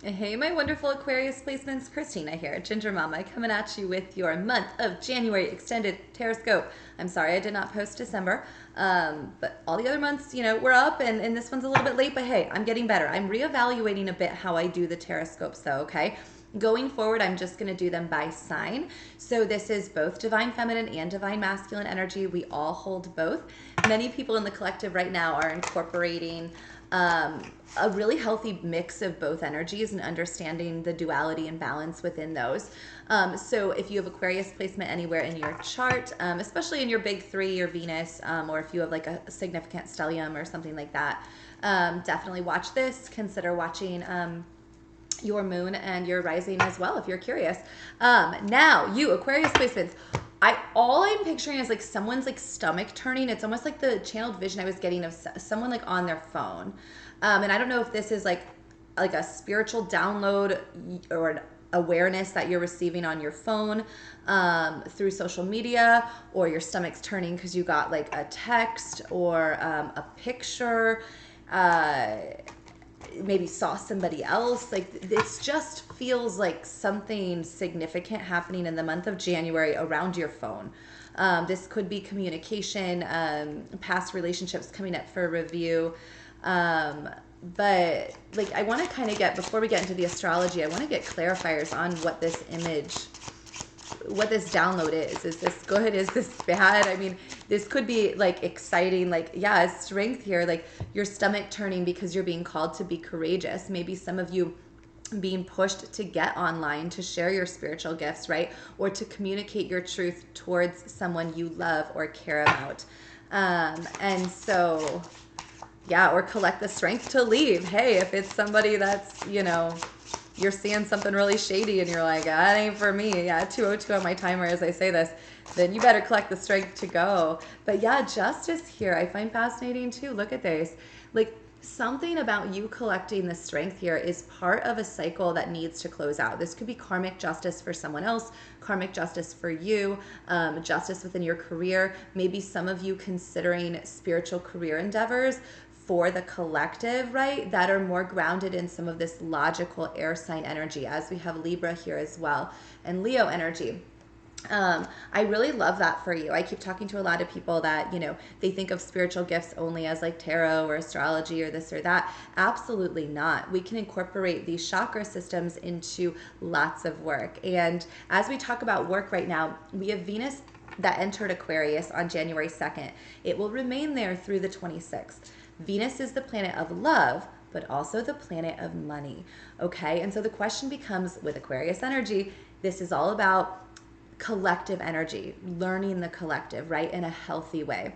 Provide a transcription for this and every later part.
Hey, my wonderful Aquarius placements. Christina here, Ginger Mama, coming at you with your month of January extended Tarotscope. I'm sorry I did not post December, but all the other months, we're up, and this one's a little bit late, but hey, I'm getting better. I'm reevaluating a bit how I do the Tarotscopes, though, okay? Going forward, I'm just going to do them by sign. So this is both divine feminine and divine masculine energy. We all hold both. Many people in the collective right now are incorporating a really healthy mix of both energies and understanding the duality and balance within those. So if you have Aquarius placement anywhere in your chart, especially in your big three, your Venus, or if you have like a significant stellium or something like that, definitely watch this. Consider watching your moon and your rising as well if you're curious. Now, you Aquarius placements. All I'm picturing is like someone's like stomach turning. It's almost like the channeled vision I was getting of someone like on their phone. And I don't know if this is like a spiritual download or an awareness that you're receiving on your phone through social media, or your stomach's turning because you got like a text or a picture. Maybe saw somebody else. Like, this just feels like something significant happening in the month of January around your phone. This could be communication, past relationships coming up for review. But like, I want to kind of get, before we get into the astrology, I want to get clarifiers on what this image, what this download is this good, is this bad? I mean, this could be like exciting, like, yeah, strength here, like your stomach turning because you're being called to be courageous. Maybe some of you being pushed to get online to share your spiritual gifts, right? Or to communicate your truth towards someone you love or care about. And so, yeah, or collect the strength to leave. Hey, if it's somebody that's, you're seeing something really shady and you're like, that ain't for me. Yeah, 2:02 on my timer as I say this, then you better collect the strength to go. But yeah, justice here I find fascinating too. Look at this. Like, something about you collecting the strength here is part of a cycle that needs to close out. This could be karmic justice for someone else, karmic justice for you, justice within your career. Maybe some of you considering spiritual career endeavors for the collective, right, that are more grounded in some of this logical air sign energy, as we have Libra here as well, and Leo energy. I really love that for you. I keep talking to a lot of people that, they think of spiritual gifts only as like tarot or astrology or this or that. Absolutely not. We can incorporate these chakra systems into lots of work. And as we talk about work right now, we have Venus that entered Aquarius on January 2nd. It will remain there through the 26th. Venus is the planet of love, but also the planet of money. Okay. And so the question becomes, with Aquarius energy, this is all about collective energy, learning the collective, right, in a healthy way.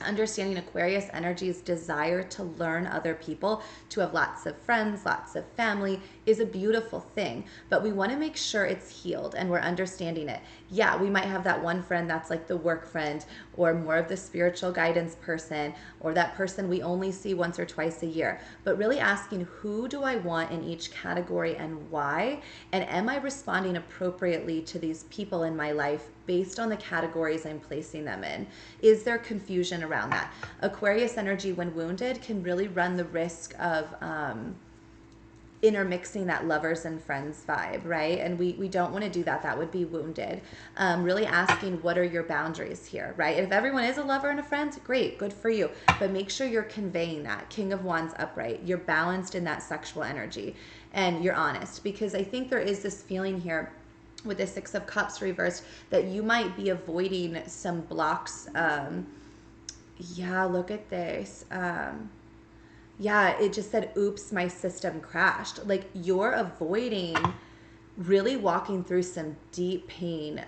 Understanding Aquarius energy's desire to learn other people, to have lots of friends, lots of family, is a beautiful thing. But we want to make sure it's healed and we're understanding it. Yeah, we might have that one friend that's like the work friend, or more of the spiritual guidance person, or that person we only see once or twice a year. But really asking, who do I want in each category and why? And am I responding appropriately to these people in my life based on the categories I'm placing them in? Is there confusion around that? Aquarius energy, when wounded, can really run the risk of intermixing that lovers and friends vibe, right? And we don't want to do that. That would be wounded. Really asking, what are your boundaries here, right? And if everyone is a lover and a friend, great, good for you. But make sure you're conveying that. King of Wands upright. You're balanced in that sexual energy and you're honest, because I think there is this feeling here with the Six of Cups reversed that you might be avoiding some blocks. Yeah, look at this. Yeah, it just said, oops, my system crashed. Like, you're avoiding really walking through some deep pain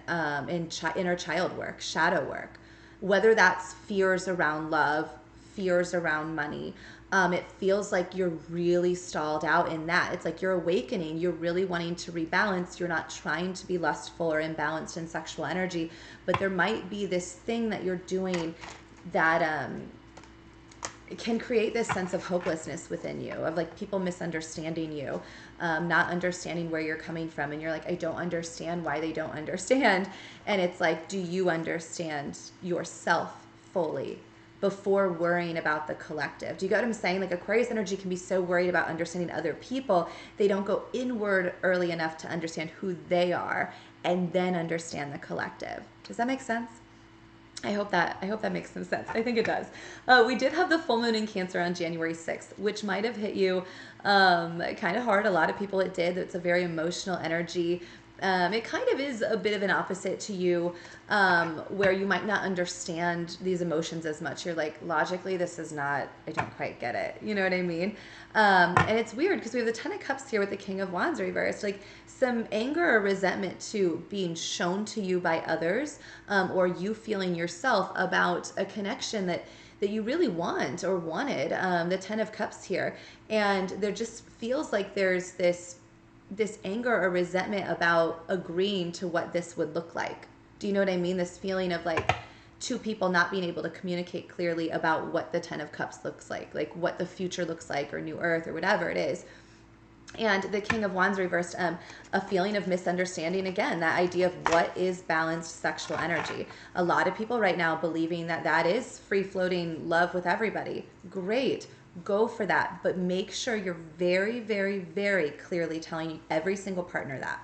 in inner child work, shadow work, whether that's fears around love, fears around money. It feels like you're really stalled out in that. It's like you're awakening. You're really wanting to rebalance. You're not trying to be lustful or imbalanced in sexual energy, but there might be this thing that you're doing that it can create this sense of hopelessness within you, of like people misunderstanding you, not understanding where you're coming from. And you're like, I don't understand why they don't understand. And it's like, do you understand yourself fully? before worrying about the collective. Do you get what I'm saying? Like Aquarius energy can be so worried about understanding other people, they don't go inward early enough to understand who they are and then understand the collective. Does that make sense? I hope that makes some sense. I think it does. We did have the full moon in Cancer on January 6th, which might have hit you kind of hard. A lot of people it did. It's a very emotional energy. It kind of is a bit of an opposite to you, where you might not understand these emotions as much. You're like, logically, this is not, I don't quite get it. You know what I mean? And it's weird because we have the Ten of Cups here with the King of Wands reversed. Like some anger or resentment to being shown to you by others, or you feeling yourself about a connection that you really want or wanted, the Ten of Cups here. And there just feels like there's this anger or resentment about agreeing to what this would look like. Do you know what I mean? This feeling of like two people not being able to communicate clearly about what the Ten of Cups looks like what the future looks like, or New Earth, or whatever it is. And the King of Wands reversed, a feeling of misunderstanding. Again, that idea of what is balanced sexual energy. A lot of people right now believing that is free-floating love with everybody. Great. Go for that. But make sure you're very, very, very clearly telling every single partner that.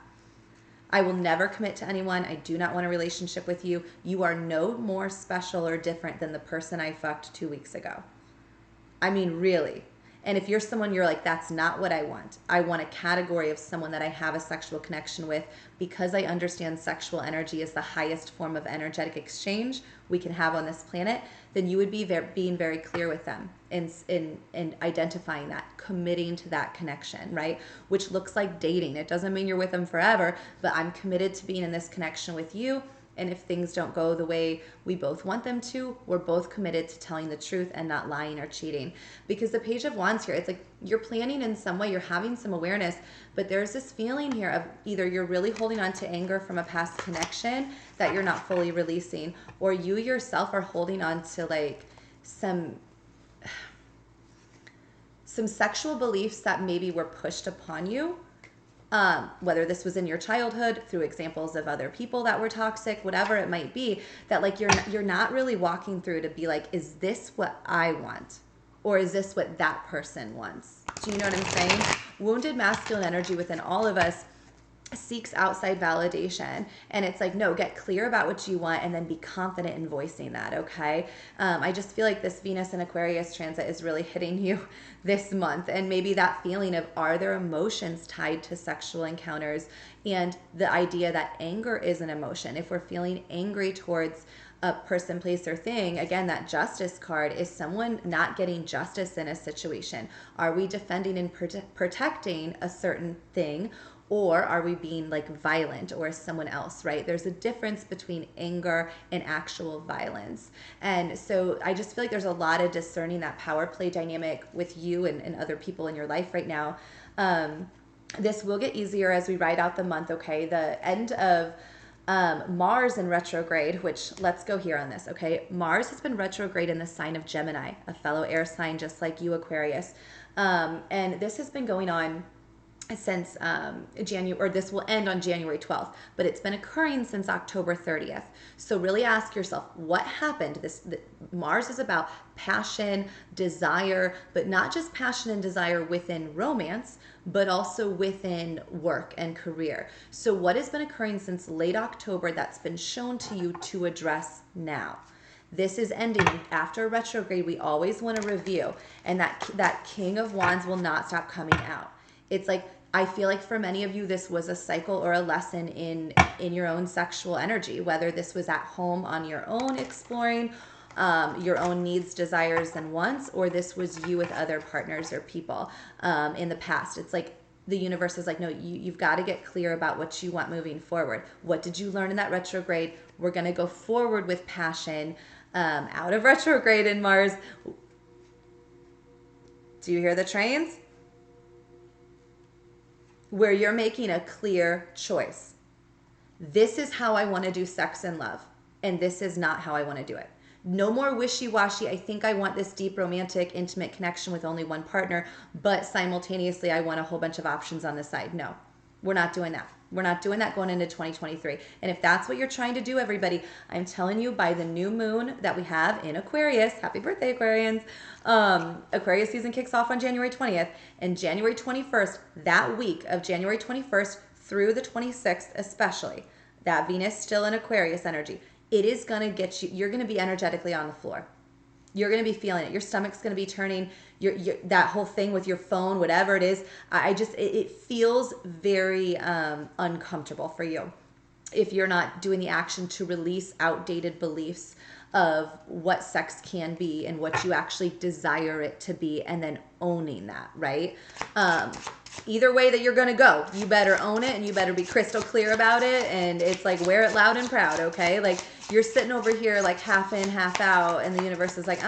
I will never commit to anyone. I do not want a relationship with you. You are no more special or different than the person I fucked 2 weeks ago. I mean, really. And if you're someone you're like, that's not what I want. I want a category of someone that I have a sexual connection with, because I understand sexual energy is the highest form of energetic exchange we can have on this planet, then you would be being very clear with them in identifying that, committing to that connection, right? Which looks like dating. It doesn't mean you're with them forever, but I'm committed to being in this connection with you. And if things don't go the way we both want them to, we're both committed to telling the truth and not lying or cheating. Because the Page of Wands here, it's like you're planning in some way, you're having some awareness, but there's this feeling here of either you're really holding on to anger from a past connection that you're not fully releasing, or you yourself are holding on to like some sexual beliefs that maybe were pushed upon you. Whether this was in your childhood, through examples of other people that were toxic, whatever it might be, that like you're not really walking through to be like, is this what I want? Or is this what that person wants? Do you know what I'm saying? Wounded masculine energy within all of us seeks outside validation, and it's like, no, get clear about what you want and then be confident in voicing that. Okay. I just feel like this Venus and Aquarius transit is really hitting you this month, and maybe that feeling of, are there emotions tied to sexual encounters, and the idea that anger is an emotion. If we're feeling angry towards a person, place, or thing, again, that Justice card is someone not getting justice in a situation. Are we defending and protecting a certain thing, or are we being like violent, or someone else, right? There's a difference between anger and actual violence. And so I just feel like there's a lot of discerning that power play dynamic with you and other people in your life right now. This will get easier as we ride out the month, okay? The end of Mars in retrograde, which let's go here on this, okay? Mars has been retrograde in the sign of Gemini, a fellow air sign just like you, Aquarius. And this has been going on since January, or this will end on January 12th, but it's been occurring since October 30th. So really ask yourself, what happened? Mars is about passion, desire, but not just passion and desire within romance, but also within work and career. So what has been occurring since late October that's been shown to you to address now? This is ending after retrograde. We always want to review, and that King of Wands will not stop coming out. It's like, I feel like for many of you, this was a cycle or a lesson in your own sexual energy, whether this was at home on your own exploring your own needs, desires, and wants, or this was you with other partners or people in the past. It's like the universe is like, no, you've got to get clear about what you want moving forward. What did you learn in that retrograde? We're going to go forward with passion out of retrograde in Mars. Do you hear the trains? Where you're making a clear choice. This is how I want to do sex and love, and this is not how I want to do it. No more wishy-washy, I think I want this deep, romantic, intimate connection with only one partner, but simultaneously I want a whole bunch of options on the side. No. We're not doing that. We're not doing that going into 2023. And if that's what you're trying to do, everybody, I'm telling you, by the new moon that we have in Aquarius, happy birthday, Aquarians. Aquarius season kicks off on January 20th, and January 21st, that week of January 21st through the 26th, especially, that Venus still in Aquarius energy, it is going to get you, you're going to be energetically on the floor. You're going to be feeling it. Your stomach's going to be turning, your that whole thing with your phone, whatever it is. It feels very uncomfortable for you if you're not doing the action to release outdated beliefs of what sex can be and what you actually desire it to be, and then owning that, right? Either way that you're going to go, you better own it and you better be crystal clear about it. And it's like, wear it loud and proud, okay? Like, you're sitting over here like half in, half out, and the universe is like,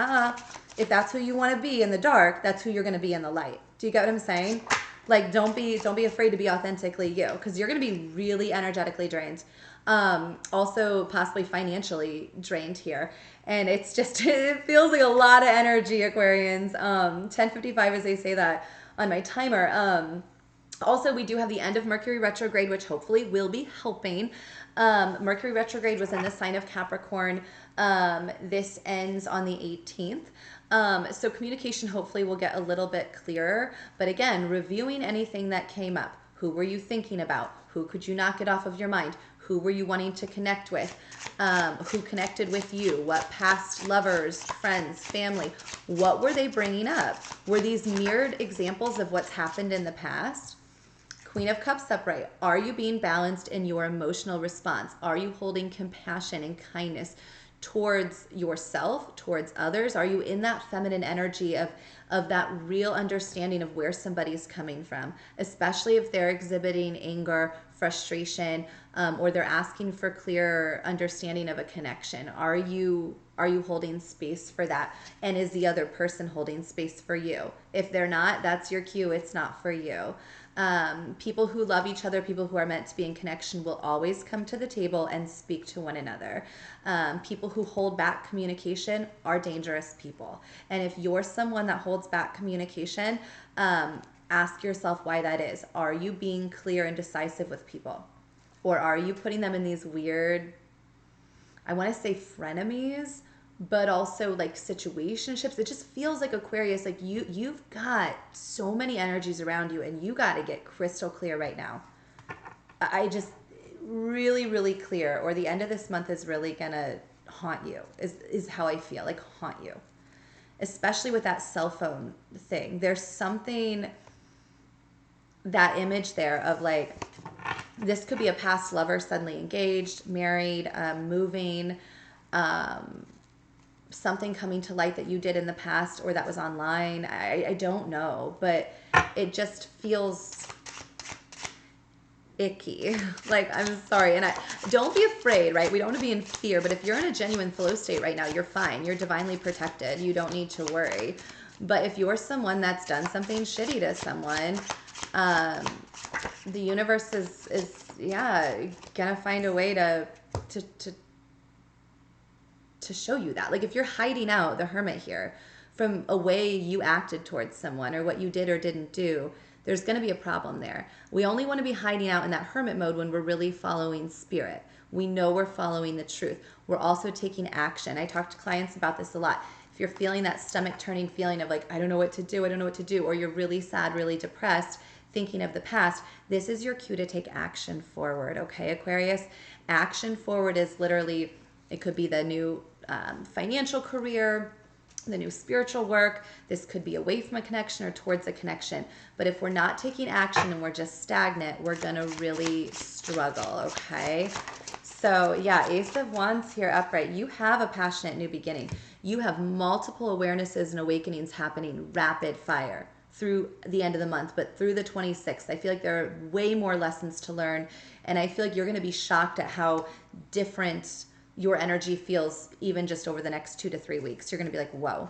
if that's who you want to be in the dark, that's who you're going to be in the light. Do you get what I'm saying? Like, don't be afraid to be authentically you, because you're going to be really energetically drained. Also possibly financially drained here. And it's just, it feels like a lot of energy, Aquarians. 10:55 as they say that on my timer. Also, we do have the end of Mercury retrograde, which hopefully will be helping. Mercury retrograde was in the sign of Capricorn. This ends on the 18th. So communication hopefully will get a little bit clearer. But again, reviewing anything that came up. Who were you thinking about? Who could you not get off of your mind? Who were you wanting to connect with? Who connected with you? What past lovers, friends, family, what were they bringing up? Were these mirrored examples of what's happened in the past? Queen of Cups upright. Are you being balanced in your emotional response? Are you holding compassion and kindness towards yourself, towards others? Are you in that feminine energy of that real understanding of where somebody's coming from, especially if they're exhibiting anger, frustration, or they're asking for clear understanding of a connection? Are you holding space for that? And is the other person holding space for you? If they're not, that's your cue. It's not for you. People who love each other, people who are meant to be in connection, will always come to the table and speak to one another. People who hold back communication are dangerous people. And if you're someone that holds back communication, ask yourself why that is. Are you being clear and decisive with people? Or are you putting them in these weird, I want to say frenemies, but also like situationships? It just feels like Aquarius, like you've got so many energies around you, and you got to get crystal clear right now. I just really, really clear, or the end of this month is really gonna haunt you, is how I feel, like haunt you, especially with that cell phone thing. There's something, that image there of like, this could be a past lover suddenly engaged, married, moving, something coming to light that you did in the past or that was online. I don't know, but it just feels icky. Like, I'm sorry. And don't be afraid, right? We don't want to be in fear, but if you're in a genuine flow state right now, you're fine. You're divinely protected. You don't need to worry. But if you're someone that's done something shitty to someone, the universe is gonna find a way to show you that. Like, if you're hiding out, the Hermit here, from a way you acted towards someone or what you did or didn't do, there's going to be a problem there. We only want to be hiding out in that hermit mode when we're really following spirit. We know we're following the truth. We're also taking action. I talk to clients about this a lot. If you're feeling that stomach turning feeling of like, I don't know what to do, or you're really sad, really depressed, thinking of the past, this is your cue to take action forward, okay, Aquarius? Action forward is literally, it could be the new financial career, the new spiritual work. This could be away from a connection or towards a connection. But if we're not taking action and we're just stagnant, we're going to really struggle, okay? So yeah, Ace of Wands here upright. You have a passionate new beginning. You have multiple awarenesses and awakenings happening rapid fire through the end of the month, but through the 26th. I feel like there are way more lessons to learn. And I feel like you're going to be shocked at how different your energy feels even just over the next 2 to 3 weeks. You're going to be like, whoa.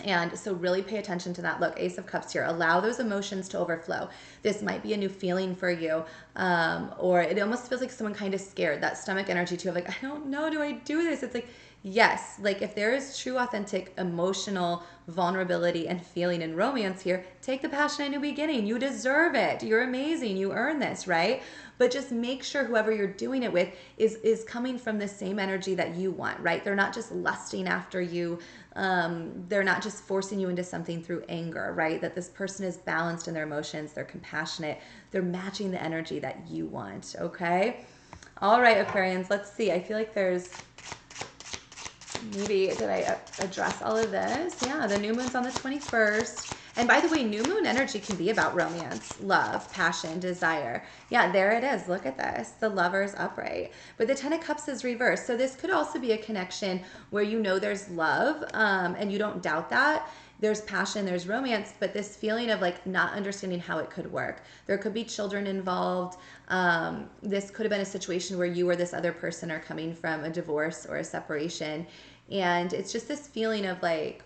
And so really pay attention to that. Look, Ace of Cups here. Allow those emotions to overflow. This might be a new feeling for you. Or it almost feels like someone kind of scared. That stomach energy too of like, I don't know, do I do this? It's like, yes, like if there is true, authentic, emotional vulnerability and feeling in romance here, take the passion and new beginning. You deserve it. You're amazing. You earn this, right? But just make sure whoever you're doing it with is coming from the same energy that you want, right? They're not just lusting after you. They're not just forcing you into something through anger, right? That this person is balanced in their emotions. They're compassionate. They're matching the energy that you want, okay? All right, Aquarians, let's see. I feel like there's maybe, did I address all of this? Yeah, the new moon's on the 21st. And by the way, new moon energy can be about romance, love, passion, desire. Yeah, there it is. Look at this. The Lover's upright. But the Ten of Cups is reversed. So this could also be a connection where you know there's love, and you don't doubt that. There's passion, there's romance, but this feeling of like not understanding how it could work. There could be children involved. This could have been a situation where you or this other person are coming from a divorce or a separation. And it's just this feeling of like,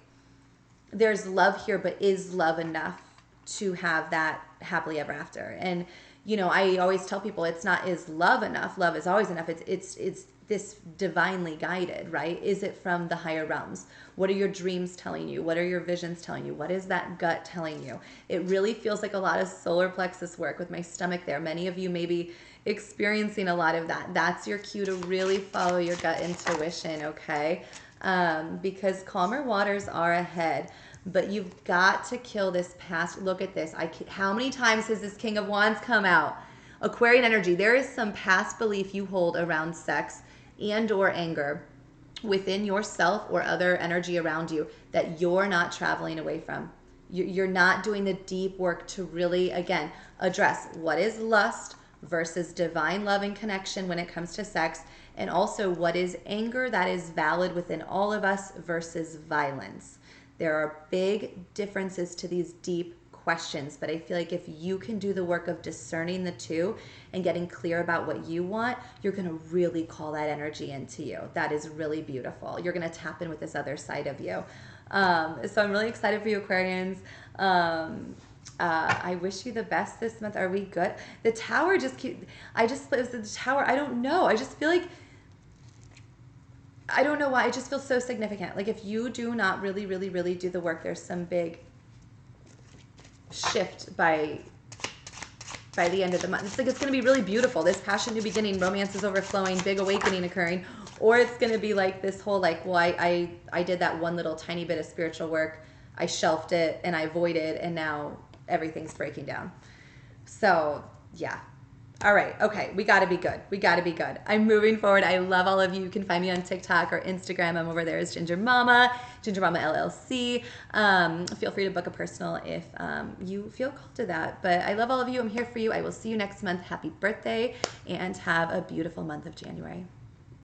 there's love here, but is love enough to have that happily ever after? And, you know, I always tell people it's not, is love enough? Love is always enough. It's this divinely guided, right? Is it from the higher realms? What are your dreams telling you? What are your visions telling you? What is that gut telling you? It really feels like a lot of solar plexus work with my stomach there. Many of you may be experiencing a lot of that. That's your cue to really follow your gut intuition, okay? Because calmer waters are ahead. But you've got to kill this past. Look at this. How many times has this King of Wands come out? Aquarian energy. There is some past belief you hold around sex and or anger within yourself or other energy around you that you're not traveling away from. You're not doing the deep work to really, again, address what is lust versus divine love and connection when it comes to sex, and also what is anger that is valid within all of us versus violence. There are big differences to these deep questions, but I feel like if you can do the work of discerning the two and getting clear about what you want, you're going to really call that energy into you. That is really beautiful. You're going to tap in with this other side of you. So I'm really excited for you, Aquarians. I wish you the best this month. Are we good? The Tower just keep. The Tower. I don't know. I just feel like. I don't know why. It just feels so significant. Like if you do not really, really, really do the work, there's some big shift by the end of the month. It's like it's going to be really beautiful. This passion, new beginning, romance is overflowing, big awakening occurring. Or it's going to be like this whole like, well, I did that one little tiny bit of spiritual work. I shelved it and I voided and now everything's breaking down. So yeah. All right. Okay. We got to be good. We got to be good. I'm moving forward. I love all of you. You can find me on TikTok or Instagram. I'm over there as Ginger Mama LLC. Feel free to book a personal if you feel called to that. But I love all of you. I'm here for you. I will see you next month. Happy birthday and have a beautiful month of January.